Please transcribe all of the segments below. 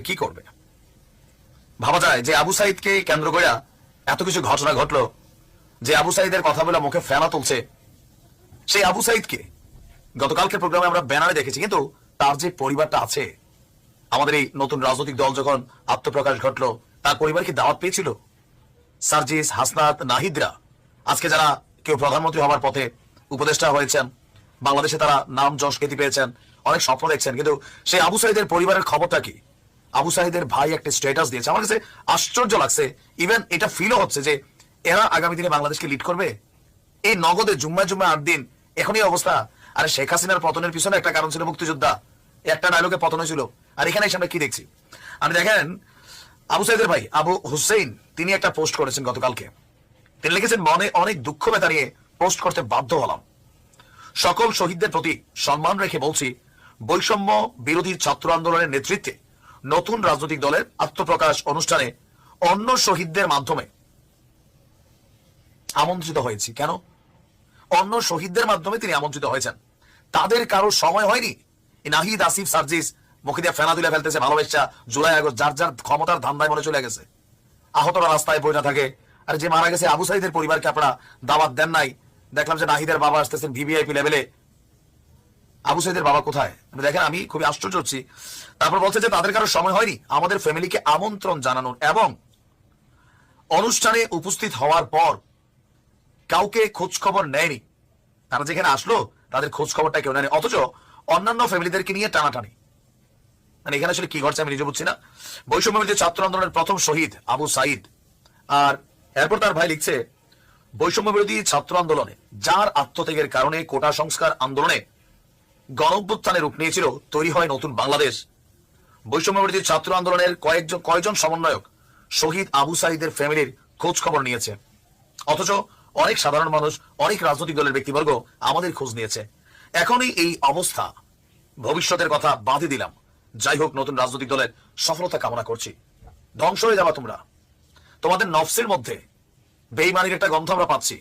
কি করবে? ভাবা যায় যে আবু সাইদকে কেন্দ্র করে এত কিছু ঘটনা ঘটলো, যে আবু সাইদের কথা বলে মুখে ফেনা তুলছে, সেই আবু সাইদকে গতকালকে প্রোগ্রামে আমরা ব্যানারে দেখেছি, কিন্তু তার যে পরিবারটা আছে, আমাদের এই নতুন রাজনৈতিক দল যখন আত্মপ্রকাশ ঘটলো, তার পরিবার কি দাওয়াত পেয়েছিল? সার্জিস, হাসনাত, নাহিদরা আজকে যারা কেউ প্রধানমন্ত্রী হওয়ার পথে উপদেষ্টা হয়েছেন, বাংলাদেশে তারা নাম যশ খ্যাতি পেয়েছেন, অনেক স্বপ্ন দেখছেন, কিন্তু সেই আবু সাইদের পরিবারের খবরটা কি? আবু সাইদের ভাই একটা স্ট্যাটাস দিয়েছে, আমার কাছে আশ্চর্য লাগছে। ইভেন এটা ফিলও হচ্ছে যে এরা আগামী দিনে বাংলাদেশকে লিড করবে। এই নগদে জুম্মায় 8 দিন এখনই অবস্থা। আরে শেখ হাসিনার পতনের পিছনে একটা কারণ ছিল মুক্তিযোদ্ধা, একটা ডায়লগে পতন হয়েছিল। আর এখানে এসে আমরা কি দেখছি? আমি দেখেন, আবু সাইদের ভাই আবু হুসেইন তিনি একটা পোস্ট করেছেন গতকালকে। তিনি লিখেছেন, মনে অনেক দুঃখ ব্যথা নিয়ে পোস্ট করতে বাধ্য হলাম। সকল শহীদদের প্রতি সম্মান রেখে বলছি, বৈষম্য বিরোধী ছাত্র আন্দোলনের নেতৃত্বে নতুন রাজনৈতিক দলের আত্মপ্রকাশ অনুষ্ঠানে অন্য শহীদদের মাধ্যমে আমন্ত্রিত হয়েছি। কেন? অন্য শহীদদের মাধ্যমে তিনি আমন্ত্রিত হয়েছেন, তাদের কারো সময় হয়নি। নাহিদ, আসিফ, সার্জিস মুখে দিয়ে ফেনা তুলে ফেলতেছে ভালোবাসা, জুলাই আগস্ট যার যার ক্ষমতার ধান্দায় মনে চলে গেছে। আহতরা রাস্তায় বইটা থাকে। আর যে মারা গেছে আবু সাইদের পরিবারকে আপনারা দাওয়াত দেন নাই। দেখলাম যে নাহিদের বাবা আসতেছেন ভিভিআইপি লেভেলে। আবু সাইদের বাবা কোথায়? দেখেন, আমি খুবই আশ্চর্য হচ্ছি। তারপর বলছে যে তাদের কারো সময় হয়নি আমাদের ফ্যামিলিকে আমন্ত্রণ জানানোর, এবং অনুষ্ঠানে উপস্থিত হওয়ার পর কাউকে খোঁজ খবর নেয়নি। তারা যেখানে আসলো তাদের খোঁজ খবরটা কেউ নেয়নি, অথচ অন্যান্য ফ্যামিলিদেরকে নিয়ে টানাটানি। মানে এখানে আসলে কি ঘটছে আমি নিজে বুঝছি না। বৈষম্য বিরোধী ছাত্র আন্দোলনের প্রথম শহীদ আবু সাইদ। আর এরপর তার ভাই লিখছে, বৈষম্য বিরোধী ছাত্র আন্দোলনে যার আত্মত্যাগের কারণে কোটা সংস্কার আন্দোলনে গণঅভ্যুত্থানের রূপ নিয়েছিল, তৈরি হয় নতুন বাংলাদেশ। বৈষম্য বিরোধী ছাত্র আন্দোলনের কয়েকজন সমন্বয়ক শহীদ আবু সাইদের ফ্যামিলির খোঁজ খবর নিয়েছে, অথচ অনেক সাধারণ মানুষ, অনেক রাজনৈতিক দলের ব্যক্তিবর্গ আমাদের খোঁজ নিয়েছে। এখনই এই অবস্থা, ভবিষ্যতের কথা বাদই দিলাম। যাই হোক, নতুন রাজনৈতিক দলের সফলতা কামনা করছি। ধ্বংস হয়ে যাবা তোমরা। তোমাদের নফসের মধ্যে বেইমানির একটা গন্ধ আমরা পাচ্ছি।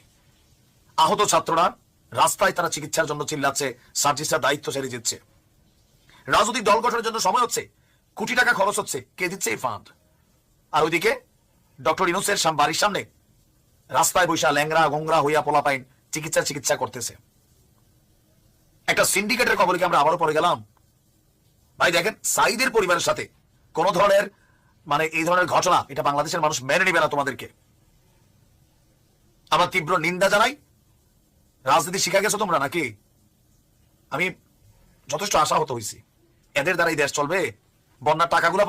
আহত ছাত্ররা রাস্তায়, তারা চিকিৎসার জন্য চিল্লাচ্ছে, সার্জিসরা দায়িত্ব ছেড়ে দিচ্ছে। রাজনৈতিক দল গঠনের জন্য সময় হচ্ছে, কোটি টাকা খরচ হচ্ছে, কে দিচ্ছে এই ফান্ড? আর ওইদিকে ডক্টর ইউনূসের বাড়ির সামনে রাস্তায় বৈশা ল্যাংরা গোংরা হইয়া পোলাপাইন চিকিৎসা করতেছে। একটা সিন্ডিকেটের কবলে আমরা আবারও পড়ে গেলাম। ভাই দেখেন, সাইদের পরিবারের সাথে কোন ধরনের এই ধরনের ঘটনা, এটা বাংলাদেশের মানুষ মেনে নিবে না। তোমাদেরকে আমরা তীব্র নিন্দা জানাই। রাজনীতি শিখা গেছো তোমরা নাকি? আমি যথেষ্ট আশাহত হয়েছি, এদের দ্বারা এই দেশ চলবে? বন্যার টাকাগুলো